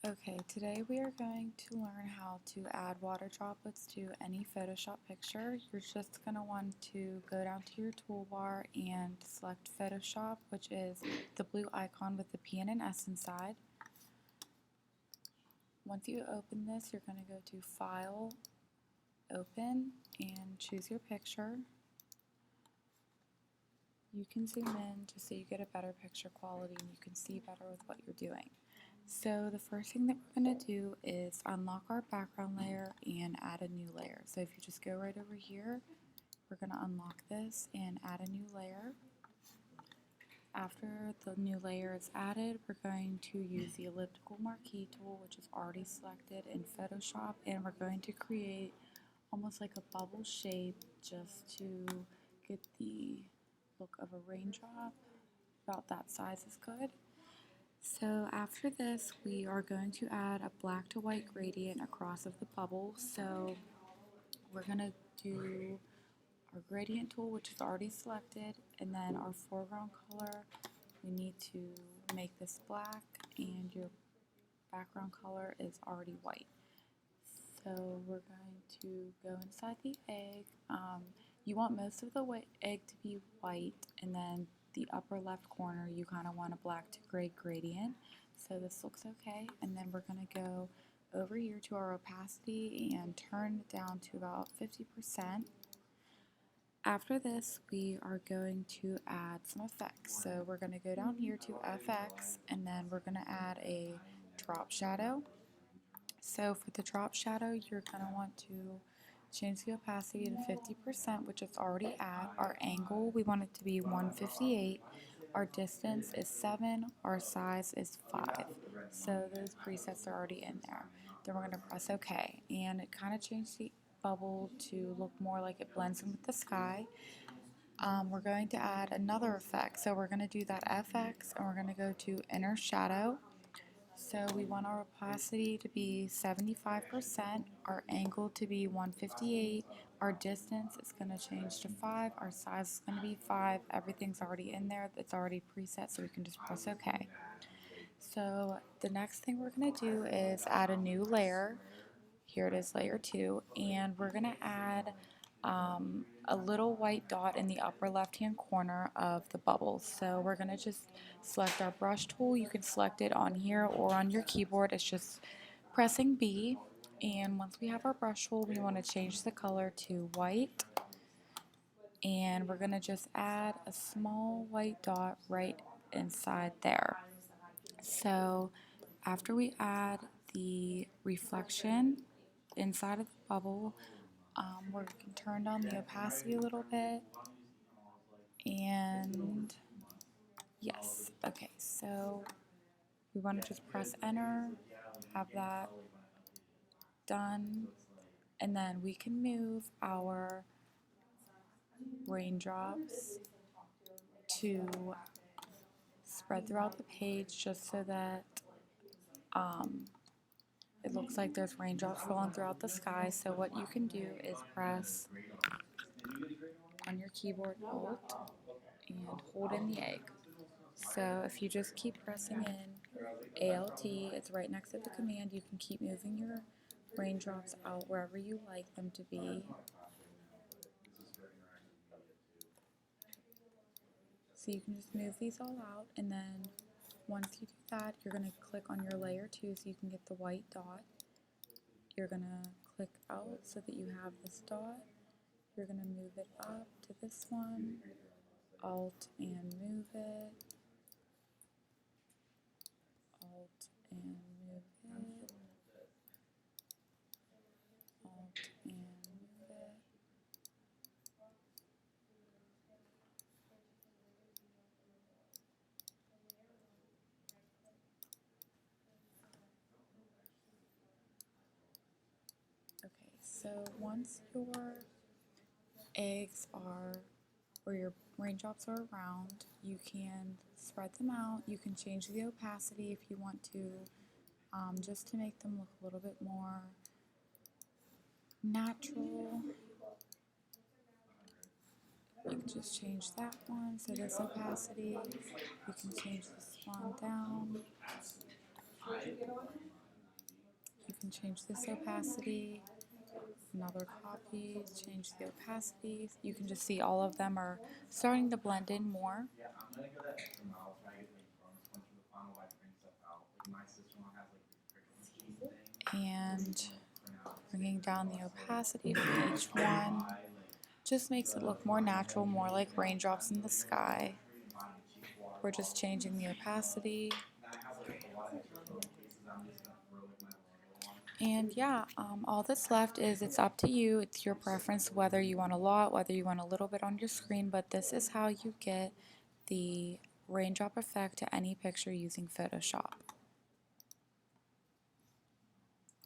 Okay, today we are going to learn how to add water droplets to any Photoshop picture. You're just going to want to go down to your toolbar and select Photoshop, which is the blue icon with the P and an S inside. Once you open this, you're going to go to File, Open, and choose your picture. You can zoom in just so you get a better picture quality and you can see better with what you're doing. So the first thing that we're going to do is unlock our background layer and add a new layer. So if you just go right over here, we're going to unlock this and add a new layer. After the new layer is added, we're going to use the elliptical marquee tool, which is already selected in Photoshop, and we're going to create almost like a bubble shape just to get the look of a raindrop. About that size is good. So after this, we are going to add a black to white gradient across of the bubble. So we're going to do our gradient tool, which is already selected, and then our foreground color, we need to make this black, and your background color is already white. So we're going to go inside the egg. You want most of the egg to be white, and then the upper left corner you kind of want a black to gray gradient. So this looks okay, and then we're going to go over here to our opacity and turn it down to about 50%. After this, we are going to add some effects. So we're going to go down here to FX, and then we're going to add a drop shadow. So for the drop shadow, you're going to want to change the opacity to 50%, which it's already at. Our angle, we want it to be 158. Our distance is 7. Our size is 5. So those presets are already in there. Then we're going to press OK. And it kind of changed the bubble to look more like it blends in with the sky. We're going to add another effect. So we're going to do that FX, and we're going to go to Inner Shadow. So we want our opacity to be 75%, our angle to be 158, our distance is going to change to 5, our size is going to be 5, everything's already in there, it's already preset, so we can just press OK. So the next thing we're going to do is add a new layer. Here it is, layer 2, and we're going to add a little white dot in the upper left hand corner of the bubble. So we're going to just select our brush tool. You can select it on here or on your keyboard. It's just pressing B, and once we have our brush tool, we want to change the color to white, and we're going to just add a small white dot right inside there. So after we add the reflection inside of the bubble, we can turn down the opacity a little bit, and yes, okay, so we want to just press enter, have that done, and then we can move our raindrops to spread throughout the page just so that it looks like there's raindrops falling throughout the sky. So what you can do is press on your keyboard Alt and hold in the egg. So if you just keep pressing in ALT, it's right next to the command, you can keep moving your raindrops out wherever you like them to be. So you can just move these all out, and then once you do that, you're going to click on your layer 2 so you can get the white dot. You're going to click out so that you have this dot. You're going to move it up to this one, Alt and move it, Alt and move it, Alt and move it. Okay, so once your eggs are, or your raindrops are around, you can spread them out. You can change the opacity if you want to, just to make them look a little bit more natural. You can just change that one, so this opacity. You can change this one down. can change this opacity. Another copy, change the opacity. You can just see all of them are starting to blend in more. And bringing down the opacity for each one just makes it look more natural, more like raindrops in the sky. We're just changing the opacity. And yeah, all that's left is it's up to you. It's your preference whether you want a lot, whether you want a little bit on your screen, but this is how you get the raindrop effect to any picture using Photoshop.